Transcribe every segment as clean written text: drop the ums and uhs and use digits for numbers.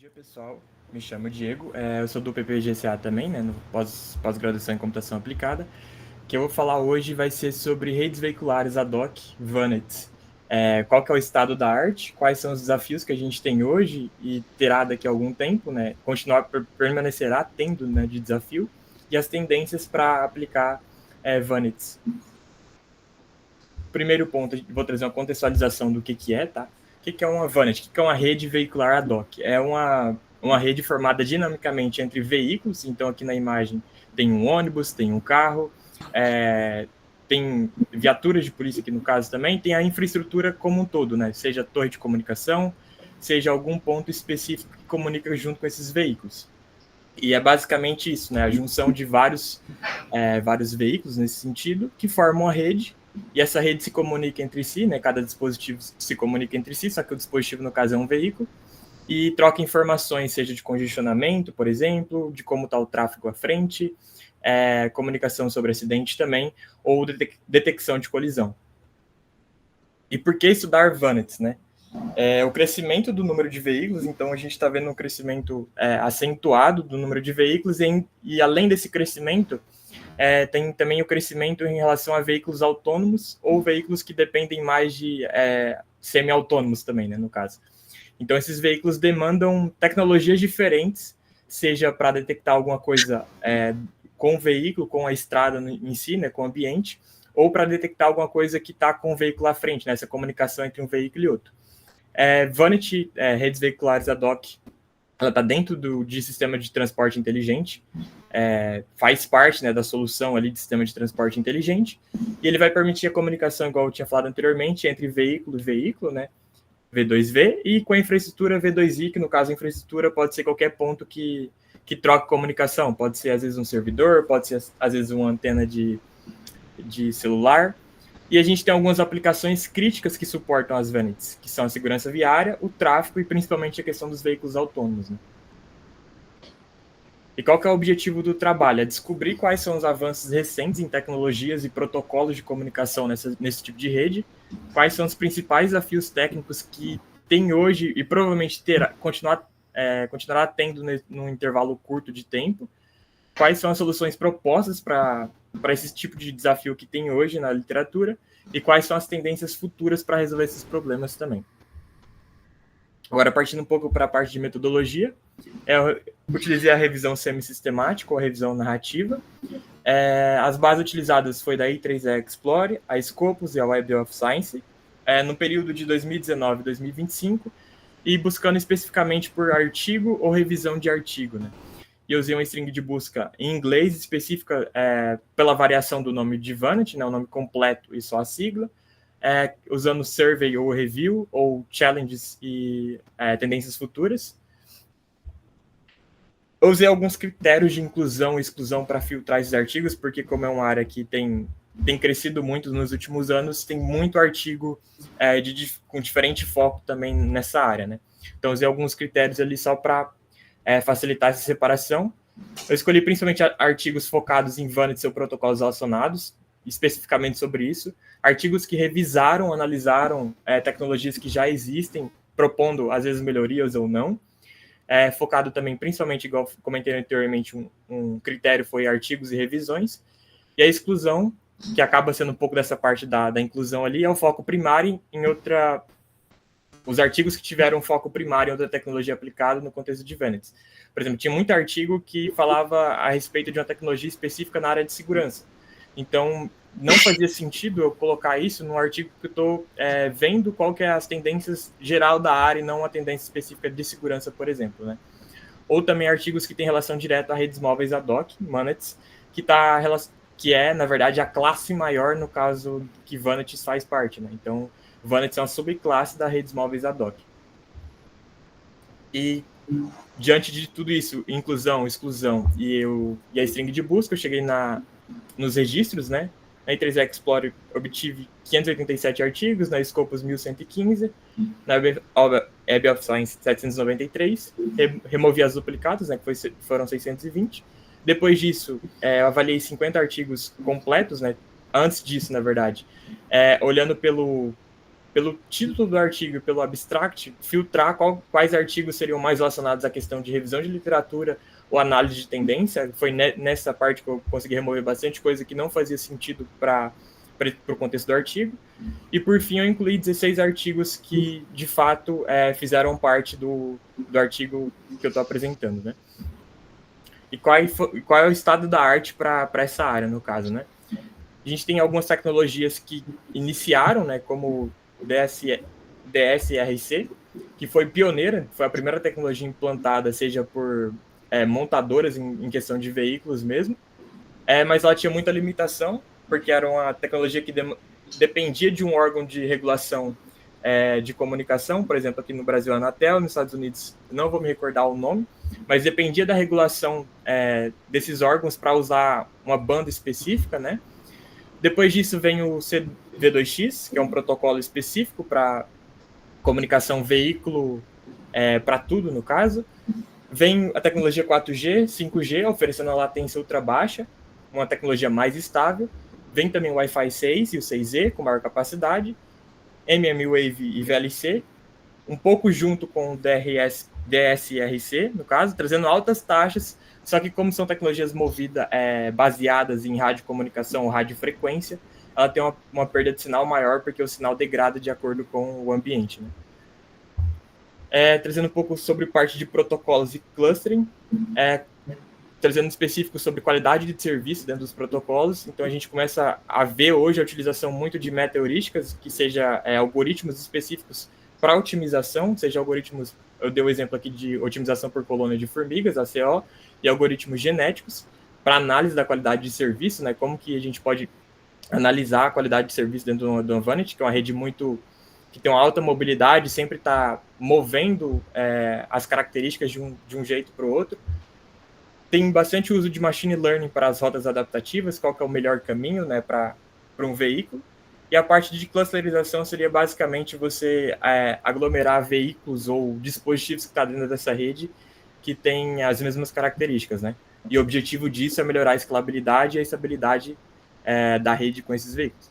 dia, pessoal. Me chamo Diego. Eu sou do PPGCA também, né, no pós-graduação em computação aplicada. O que eu vou falar hoje vai ser sobre redes veiculares ad hoc, VANETs. Qual que é o estado da arte, quais são os desafios que a gente tem hoje e terá daqui a algum tempo, né, permanecerá tendo, né, de desafio, e as tendências para aplicar VANETs. Primeiro ponto, vou trazer uma contextualização do que é, tá? O que é uma VANET? O que é uma rede veicular ad hoc? É uma rede formada dinamicamente entre veículos, então aqui na imagem tem um ônibus, tem um carro, tem viaturas de polícia aqui no caso também, tem a infraestrutura como um todo, né? Seja torre de comunicação, seja algum ponto específico que comunica junto com esses veículos. E é basicamente isso, né? A junção de vários veículos nesse sentido que formam a rede, e essa rede se comunica entre si, né? Cada dispositivo se comunica entre si, só que o dispositivo, no caso, é um veículo, e troca informações, seja de congestionamento, por exemplo, de como está o tráfego à frente, comunicação sobre acidente também, ou detecção de colisão. E por que estudar VANETs, né? O crescimento do número de veículos, então a gente está vendo um crescimento acentuado do número de veículos, e além desse crescimento, tem também o crescimento em relação a veículos autônomos ou veículos que dependem mais de semi-autônomos também, né, no caso. Então, esses veículos demandam tecnologias diferentes, seja para detectar alguma coisa com o veículo, com a estrada em si, né, com o ambiente, ou para detectar alguma coisa que está com o veículo à frente, né, essa comunicação entre um veículo e outro. VANET, redes veiculares ad hoc, ela está dentro de sistema de transporte inteligente, faz parte, né, da solução ali de sistema de transporte inteligente, e ele vai permitir a comunicação, igual eu tinha falado anteriormente, entre veículo e veículo, né, V2V, e com a infraestrutura V2I, que no caso a infraestrutura pode ser qualquer ponto que troca comunicação, pode ser às vezes um servidor, pode ser às vezes uma antena de celular. E a gente tem algumas aplicações críticas que suportam as VANETs, que são a segurança viária, o tráfego e principalmente a questão dos veículos autônomos, né? E qual que é o objetivo do trabalho? É descobrir quais são os avanços recentes em tecnologias e protocolos de comunicação nesse tipo de rede, quais são os principais desafios técnicos que tem hoje e provavelmente continuará tendo num intervalo curto de tempo, quais são as soluções propostas para esse tipo de desafio que tem hoje na literatura e quais são as tendências futuras para resolver esses problemas também. Agora, partindo um pouco para a parte de metodologia, eu utilizei a revisão semi-sistemática ou a revisão narrativa. As bases utilizadas foi da I3E Explore, a Scopus e a Web of Science, no período de 2019 e 2025, e buscando especificamente por artigo ou revisão de artigo, né? E eu usei uma string de busca em inglês específica pela variação do nome de VANET, né, o nome completo e só a sigla, usando survey ou review, ou challenges e tendências futuras. Eu usei alguns critérios de inclusão e exclusão para filtrar esses artigos, porque como é uma área que tem crescido muito nos últimos anos, tem muito artigo com diferente foco também nessa área, né? Então, usei alguns critérios ali só para facilitar essa separação. Eu escolhi principalmente artigos focados em VANETs ou protocolos relacionados, especificamente sobre isso. Artigos que revisaram, analisaram tecnologias que já existem, propondo, às vezes, melhorias ou não. Focado também, principalmente, igual comentei anteriormente, um critério foi artigos e revisões. E a exclusão, que acaba sendo um pouco dessa parte da inclusão ali, é o foco primário em outra... Os artigos que tiveram foco primário em outra tecnologia aplicada no contexto de VANETs. Por exemplo, tinha muito artigo que falava a respeito de uma tecnologia específica na área de segurança. Então, não fazia sentido eu colocar isso num artigo que eu estou vendo qual que é as tendências geral da área e não uma tendência específica de segurança, por exemplo, né? Ou também artigos que têm relação direta a redes móveis ad hoc, MANETs, que é, na verdade, a classe maior no caso que VANETs faz parte, né? Então, VANETs é uma subclasse da redes móveis ad hoc. E diante de tudo isso, inclusão, exclusão e a string de busca, eu cheguei nos registros, né? Na I3E Explorer obtive 587 artigos, na Scopus 1115, na Web of Science 793, removi as duplicadas, né, que foram 620. Depois disso, eu avaliei 50 artigos completos, né? Antes disso, na verdade, olhando pelo pelo título do artigo e pelo abstract, filtrar quais artigos seriam mais relacionados à questão de revisão de literatura ou análise de tendência. Foi nessa parte que eu consegui remover bastante coisa que não fazia sentido para o contexto do artigo. E, por fim, eu incluí 16 artigos que, de fato, fizeram parte do artigo que eu estou apresentando, né? E qual é o estado da arte para essa área, no caso, né? A gente tem algumas tecnologias que iniciaram, né, como DSRC, que foi pioneira, foi a primeira tecnologia implantada, seja por montadoras em questão de veículos mesmo, mas ela tinha muita limitação, porque era uma tecnologia que dependia de um órgão de regulação de comunicação, por exemplo, aqui no Brasil a Anatel, nos Estados Unidos, não vou me recordar o nome, mas dependia da regulação desses órgãos para usar uma banda específica, né? Depois disso vem o CV2X, que é um protocolo específico para comunicação veículo para tudo, no caso. Vem a tecnologia 4G, 5G, oferecendo uma latência ultra baixa, uma tecnologia mais estável. Vem também o Wi-Fi 6 e o 6E, com maior capacidade. mmWave e VLC, um pouco junto com o DSRC, no caso, trazendo altas taxas, só que como são tecnologias baseadas em radiocomunicação ou radiofrequência, ela tem uma perda de sinal maior, porque o sinal degrada de acordo com o ambiente, né? Trazendo um pouco sobre parte de protocolos e clustering, trazendo específico sobre qualidade de serviço dentro dos protocolos. Então, a gente começa a ver hoje a utilização muito de meta-heurísticas, que seja algoritmos específicos para otimização, seja algoritmos, eu dei o exemplo aqui de otimização por colônia de formigas, ACO, e algoritmos genéticos para análise da qualidade de serviço, né? Como que a gente pode analisar a qualidade de serviço dentro do Vanity, que é uma rede que tem uma alta mobilidade, sempre está movendo as características de um jeito para o outro. Tem bastante uso de machine learning para as rotas adaptativas, qual que é o melhor caminho, né, para um veículo. E a parte de clusterização seria basicamente você aglomerar veículos ou dispositivos que estão dentro dessa rede que têm as mesmas características, né? E o objetivo disso é melhorar a escalabilidade e a estabilidade da rede com esses veículos.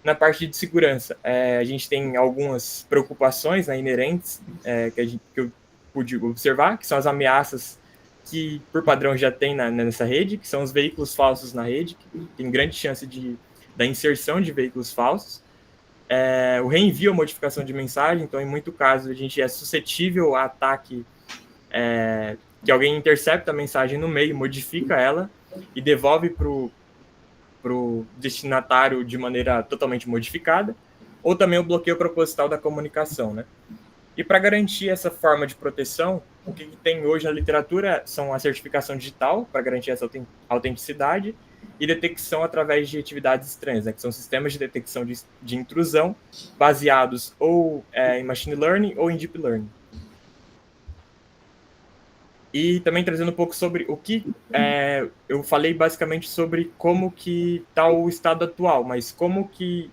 Na parte de segurança, a gente tem algumas preocupações, né, inerentes que eu pude observar, que são as ameaças que, por padrão, já tem nessa rede, que são os veículos falsos na rede, que tem grande chance da inserção de veículos falsos. O reenvio ou modificação de mensagem, então, em muito caso, a gente é suscetível a ataque que alguém intercepta a mensagem no meio, modifica ela e devolve para o destinatário de maneira totalmente modificada, ou também o bloqueio proposital da comunicação, né? E para garantir essa forma de proteção, o que tem hoje na literatura são a certificação digital, para garantir essa autenticidade, e detecção através de atividades estranhas, né, que são sistemas de detecção de intrusão baseados ou em machine learning ou em deep learning. E também trazendo um pouco sobre o que eu falei basicamente sobre como que está o estado atual, mas como que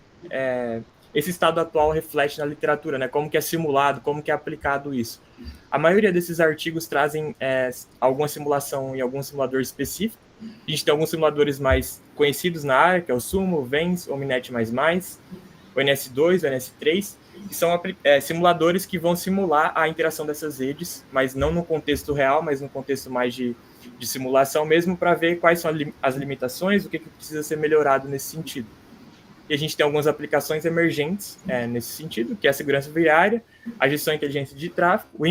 esse estado atual reflete na literatura, né? Como que é simulado, como que é aplicado isso. A maioria desses artigos trazem alguma simulação em algum simulador específico. A gente tem alguns simuladores mais conhecidos na área, que é o Sumo, o Vens, o Omnet++, o NS2, o NS3, que são simuladores que vão simular a interação dessas redes, mas não no contexto real, mas no contexto mais de simulação mesmo, para ver quais são as limitações, o que precisa ser melhorado nesse sentido. E a gente tem algumas aplicações emergentes nesse sentido, que é a segurança viária, a gestão inteligente de tráfego, o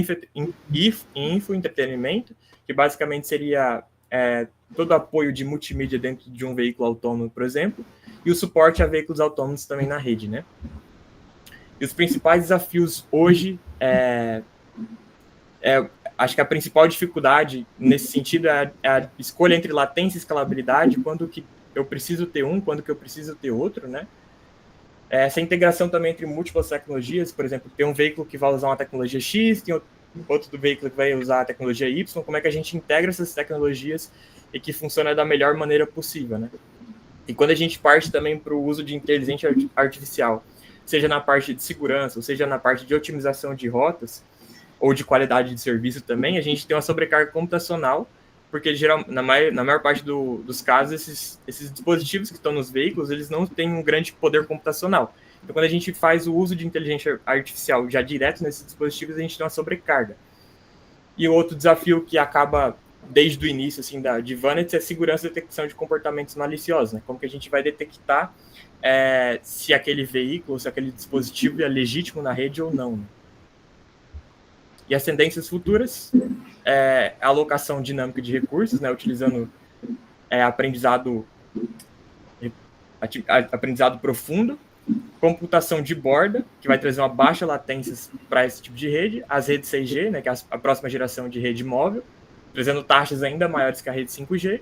infoentretenimento, que basicamente seria todo apoio de multimídia dentro de um veículo autônomo, por exemplo, e o suporte a veículos autônomos também na rede, né? E os principais desafios hoje, acho que a principal dificuldade nesse sentido é a escolha entre latência e escalabilidade, quando que eu preciso ter um, quando que eu preciso ter outro, né? Essa integração também entre múltiplas tecnologias, por exemplo, tem um veículo que vai usar uma tecnologia X, tem outro veículo que vai usar a tecnologia Y, como é que a gente integra essas tecnologias e que funciona da melhor maneira possível, né? E quando a gente parte também para o uso de inteligência artificial, seja na parte de segurança, ou seja na parte de otimização de rotas, ou de qualidade de serviço também, a gente tem uma sobrecarga computacional, porque na maior parte dos casos, esses dispositivos que estão nos veículos, eles não têm um grande poder computacional. Então, quando a gente faz o uso de inteligência artificial já direto nesses dispositivos, a gente tem uma sobrecarga. E o outro desafio que acaba desde o início assim, de Vanity é a segurança e detecção de comportamentos maliciosos. Né? Como que a gente vai detectar se aquele veículo, se aquele dispositivo é legítimo na rede ou não. Né? E as tendências futuras a alocação dinâmica de recursos, né, utilizando aprendizado profundo, computação de borda, que vai trazer uma baixa latência para esse tipo de rede, as redes 6G, né, que é a próxima geração de rede móvel, trazendo taxas ainda maiores que a rede 5G,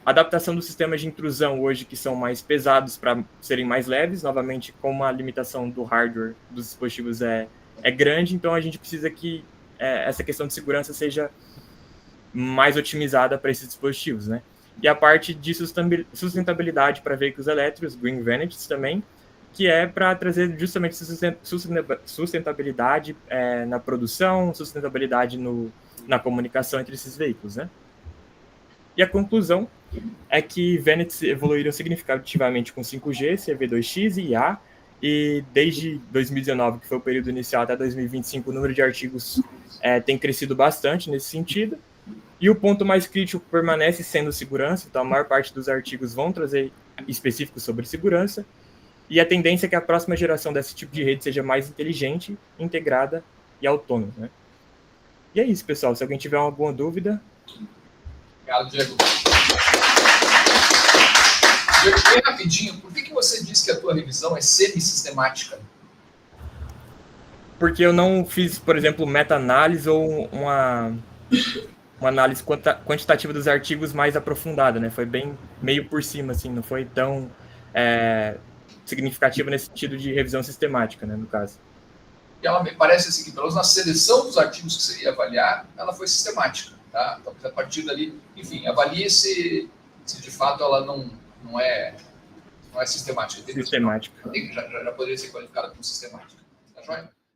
adaptação dos sistemas de intrusão hoje, que são mais pesados para serem mais leves, novamente, como a limitação do hardware dos dispositivos é grande, então a gente precisa que essa questão de segurança seja mais otimizada para esses dispositivos, né? E a parte de sustentabilidade para veículos elétricos, Green Vanities também, que é para trazer justamente sustentabilidade na produção, sustentabilidade na comunicação entre esses veículos, né? E a conclusão é que Vanities evoluíram significativamente com 5G, CV2X e IA, e desde 2019, que foi o período inicial, até 2025, o número de artigos tem crescido bastante nesse sentido. E o ponto mais crítico permanece sendo segurança, então a maior parte dos artigos vão trazer específicos sobre segurança, e a tendência é que a próxima geração desse tipo de rede seja mais inteligente, integrada e autônoma. Né? E é isso, pessoal. Se alguém tiver alguma dúvida... Obrigado, Diego. Diego, bem rapidinho, por que você disse que a tua revisão é semi-sistemática? Porque eu não fiz, por exemplo, meta-análise ou uma análise quantitativa dos artigos mais aprofundada, né? Foi bem meio por cima, assim, não foi tão significativa nesse sentido de revisão sistemática, né, no caso. E ela me parece assim, que pelo menos na seleção dos artigos que você ia avaliar, ela foi sistemática, tá? Então, a partir dali, enfim, avalie se de fato ela não é sistemática. Sistemática. Já poderia ser qualificada como sistemática. Tá joia?